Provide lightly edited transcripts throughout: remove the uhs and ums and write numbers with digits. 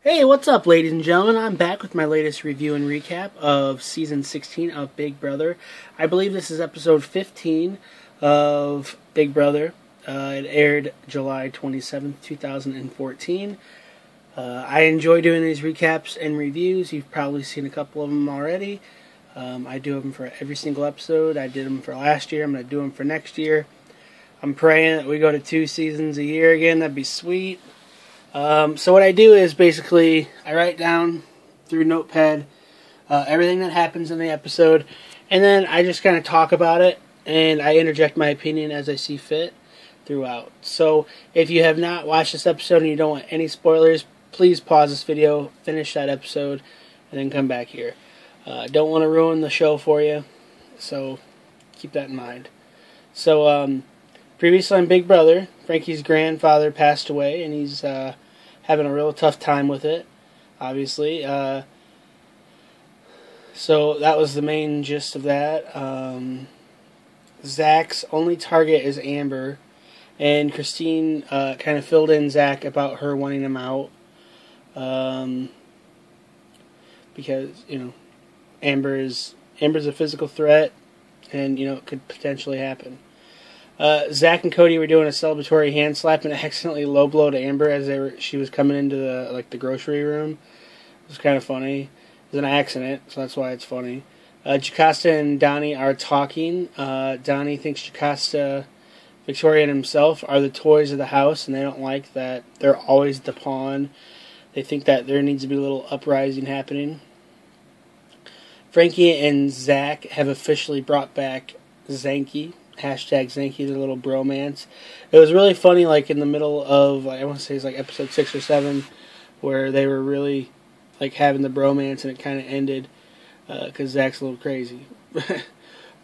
Hey, what's up, ladies and gentlemen? I'm back with my latest review and recap of Season 16 of Big Brother. I believe this is episode 15 of Big Brother. It aired July 27th, 2014. I enjoy doing these recaps and reviews. You've probably seen a couple of them already. I do them for every single episode. I did them for last year. I'm going to do them for next year. I'm praying that we go to 2 seasons a year again. That'd be sweet. So what I do is basically I write down through Notepad everything that happens in the episode, and then I just kind of talk about it, and I interject my opinion as I see fit throughout. So if you have not watched this episode and you don't want any spoilers, please pause this video, finish that episode, and then come back here. Don't want to ruin the show for you, so keep that in mind. So previously on Big Brother, Frankie's grandfather passed away, and he's having a real tough time with it, obviously. So that was the main gist of that. Zach's only target is Amber, and Christine kind of filled in Zach about her wanting him out. Because, Amber's a physical threat, and, it could potentially happen. Zach and Cody were doing a celebratory hand slap and accidentally low blowed Amber as she was coming into the grocery room. It was kind of funny. It was an accident, so that's why it's funny. Jocasta and Donnie are talking. Donnie thinks Jocasta, Victoria, and himself are the toys of the house, and they don't like that they're always the pawn. They think that there needs to be a little uprising happening. Frankie and Zach have officially brought back Zanky. Hashtag Zanky, the little bromance. It was really funny, in the middle of, I want to say it's episode 6 or 7, where they were really, having the bromance, and it kind of ended, because Zach's a little crazy.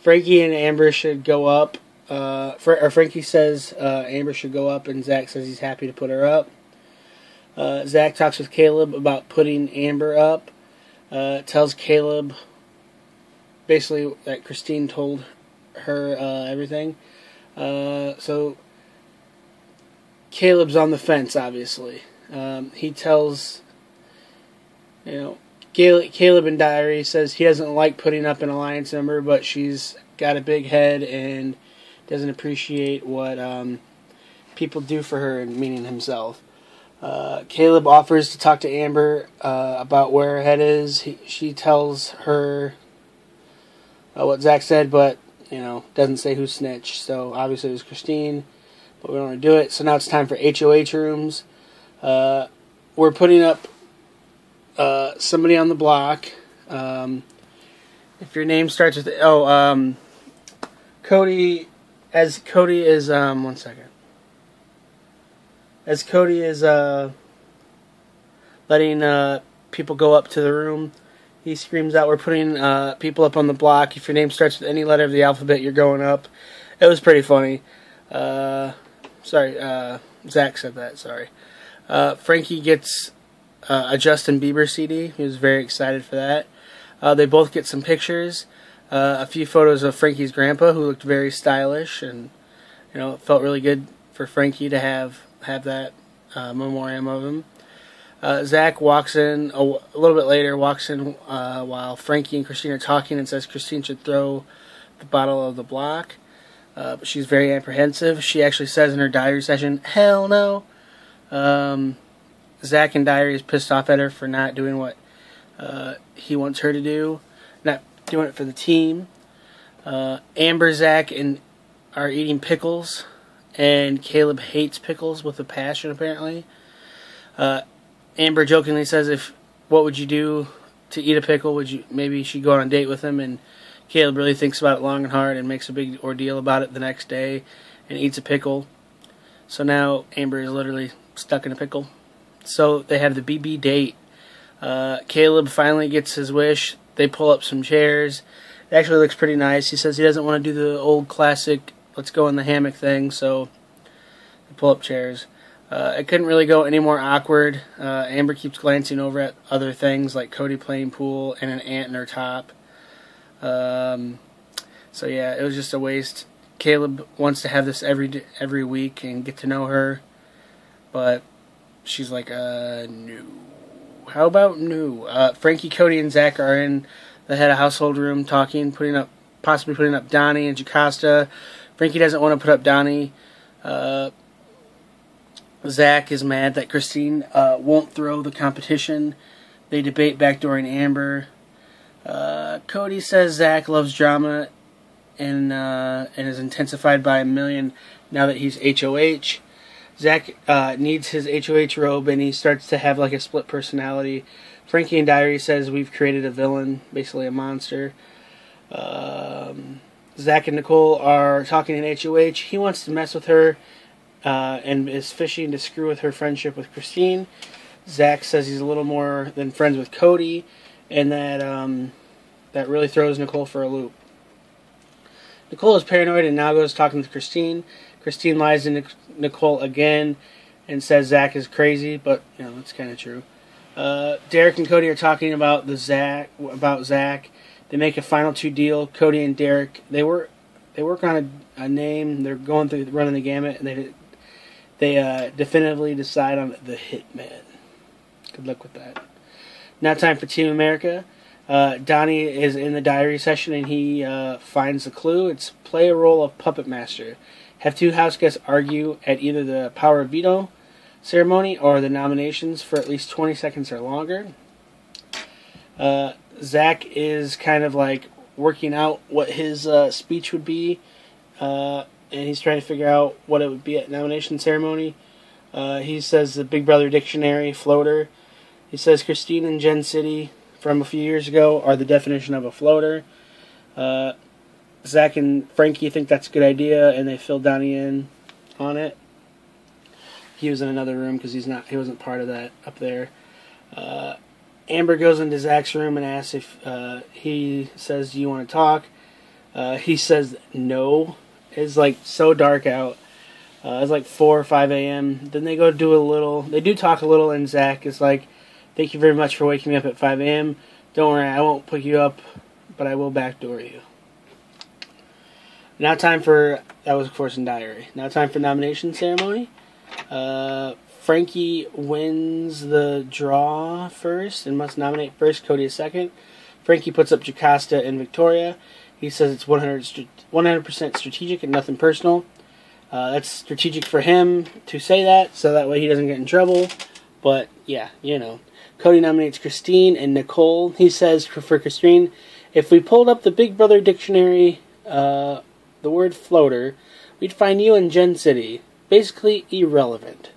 Frankie and Amber should go up, Frankie says Amber should go up, and Zach says he's happy to put her up. Zach talks with Caleb about putting Amber up, tells Caleb, basically, that Christine told her everything. So Caleb's on the fence, obviously. He tells, Caleb in diary says he doesn't like putting up an alliance member, but she's got a big head and doesn't appreciate what people do for her, meaning himself. Caleb offers to talk to Amber about where her head is. She tells her what Zach said, but doesn't say who snitched. So obviously it was Christine, but we don't want to do it. So now it's time for HOH rooms. We're putting up somebody on the block. If your name starts with Cody, as Cody is one second. As Cody is letting people go up to the room, he screams out, "We're putting people up on the block. If your name starts with any letter of the alphabet, you're going up." It was pretty funny. Zach said that, sorry. Frankie gets a Justin Bieber CD. He was very excited for that. They both get some pictures. A few photos of Frankie's grandpa, who looked very stylish, and it felt really good for Frankie to have that memoriam of him. Zach walks in a little bit later, while Frankie and Christine are talking, and says Christine should throw the bottle of the block. But she's very apprehensive. She actually says in her diary session, "Hell no." Zach in diary is pissed off at her for not doing what he wants her to do, not doing it for the team. Amber, Zach, are eating pickles, and Caleb hates pickles with a passion, apparently. Amber jokingly says, what would you do to eat a pickle? Maybe she'd go on a date with him, and Caleb really thinks about it long and hard and makes a big ordeal about it the next day and eats a pickle. So now Amber is literally stuck in a pickle. So they have the BB date. Caleb finally gets his wish. They pull up some chairs. It actually looks pretty nice. He says he doesn't want to do the old classic, let's go in the hammock thing, so they pull up chairs. It couldn't really go any more awkward. Amber keeps glancing over at other things like Cody playing pool and an ant in her top. So yeah, it was just a waste. Caleb wants to have this every week and get to know her, but she's like, no. How about new? Frankie, Cody, and Zach are in the head of household room talking, possibly putting up Donnie and Jocasta. Frankie doesn't want to put up Donnie. Zach is mad that Christine won't throw the competition. They debate backdooring Amber. Cody says Zach loves drama and is intensified by a million now that he's HOH. Zach needs his HOH robe and he starts to have like a split personality. Frankie in Diary says we've created a villain, basically a monster. Zach and Nicole are talking in HOH. He wants to mess with her and is fishing to screw with her friendship with Christine. Zach says he's a little more than friends with Cody, and that really throws Nicole for a loop. Nicole is paranoid and now goes talking to Christine. Christine lies to Nicole again and says Zach is crazy, but it's kind of true. Derek and Cody are talking about Zach. They make a final two deal. Cody and Derek they work on a name. They're running the gamut, and they definitively decide on the Hitman. Good luck with that. Now time for Team America. Donnie is in the diary session and he finds the clue. It's play a role of puppet master. Have two house guests argue at either the power of veto ceremony or the nominations for at least 20 seconds or longer. Zach is kind of like working out what his speech would be, and he's trying to figure out what it would be at nomination ceremony. He says the Big Brother Dictionary floater. He says Christine and Gen City from a few years ago are the definition of a floater. Zach and Frankie think that's a good idea, and they fill Donnie in on it. He was in another room because he wasn't part of that up there. Amber goes into Zach's room and asks if he says, "Do you want to talk?" He says no. It's like so dark out. It's like 4 or 5 a.m. Then they go they do talk a little, and Zach is like, "Thank you very much for waking me up at 5 a.m. Don't worry, I won't pick you up, but I will backdoor you." That was of course in Diary. Now time for nomination ceremony. Frankie wins the draw first and must nominate first, Cody is second. Frankie puts up Jocasta and Victoria. He says it's 100% strategic and nothing personal. That's strategic for him to say that, so that way he doesn't get in trouble. But, yeah, Cody nominates Christine and Nicole. He says for Christine, if we pulled up the Big Brother Dictionary, the word floater, we'd find you in Gen City. Basically irrelevant.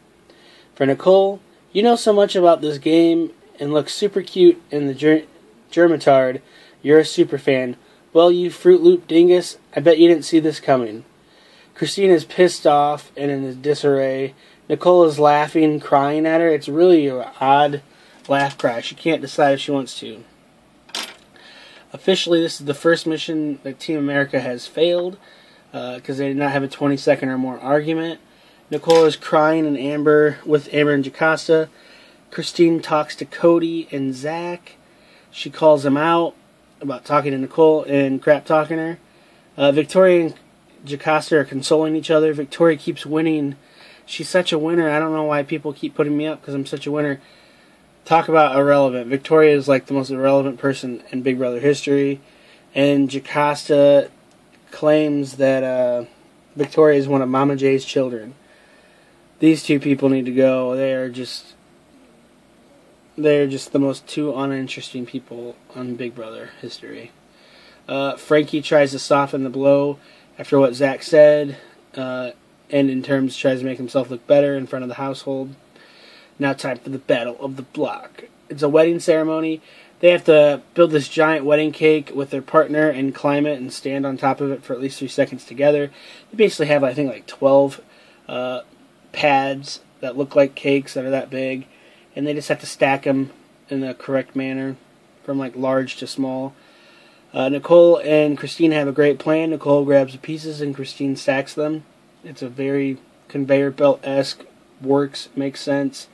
For Nicole, you know so much about this game and look super cute in the Germitard. You're a super fan. Well, you Fruit Loop dingus, I bet you didn't see this coming. Christine is pissed off and in a disarray. Nicole is laughing, crying at her. It's really an odd laugh cry. She can't decide if she wants to. Officially, this is the first mission that Team America has failed because they did not have a 20-second or more argument. Nicole is crying with Amber and Jocasta. Christine talks to Cody and Zach. She calls them out about talking to Nicole and crap talking her. Victoria and Jocasta are consoling each other. Victoria keeps winning. She's such a winner. I don't know why people keep putting me up because I'm such a winner. Talk about irrelevant. Victoria is like the most irrelevant person in Big Brother history. And Jocasta claims that Victoria is one of Mama J's children. These two people need to go. They're just the most two uninteresting people on Big Brother history. Frankie tries to soften the blow after what Zach said, and in terms tries to make himself look better in front of the household. Now time for the Battle of the Block. It's a wedding ceremony. They have to build this giant wedding cake with their partner and climb it and stand on top of it for at least 3 seconds together. They basically have, I think, like 12 pads that look like cakes that are that big, and they just have to stack them in the correct manner from like large to small. Nicole and Christine have a great plan. Nicole grabs the pieces and Christine stacks them. It's a very conveyor belt-esque, makes sense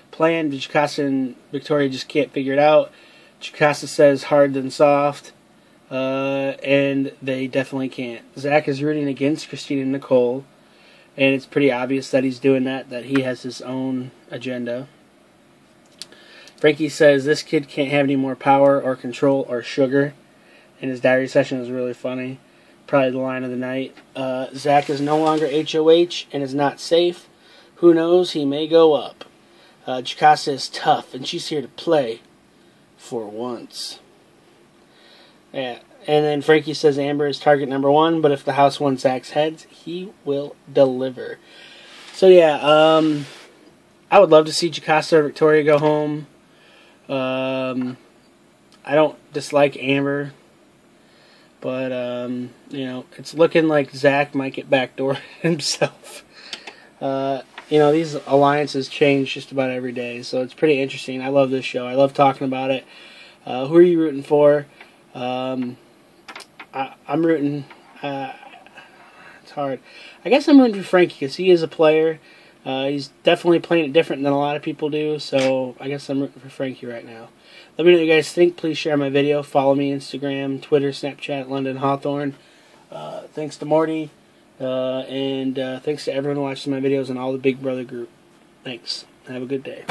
plan. Jocasta and Victoria just can't figure it out. Jocasta says hard than soft, and they definitely can't. Zach is rooting against Christine and Nicole, and it's pretty obvious that he's doing that he has his own agenda. Frankie says this kid can't have any more power or control or sugar. And his diary session is really funny. Probably the line of the night. Zach is no longer HOH and is not safe. Who knows? He may go up. Jocasta is tough, and she's here to play. For once. Yeah. And then Frankie says Amber is target number 1, but if the house wants Zach's heads, he will deliver. So yeah, I would love to see Jocasta or Victoria go home. I don't dislike Amber. But, you know, it's looking like Zach might get backdoored himself. You know, these alliances change just about every day, so it's pretty interesting. I love this show. I love talking about it. Who are you rooting for? I'm rooting... it's hard. I guess I'm rooting for Frankie because he is a player. He's definitely playing it different than a lot of people do, so I guess I'm rooting for Frankie right now. Let me know what you guys think. Please share my video. Follow me Instagram, Twitter, Snapchat, London Hawthorne. Thanks to Morty. And thanks to everyone who watches my videos and all the Big Brother group. Thanks. Have a good day.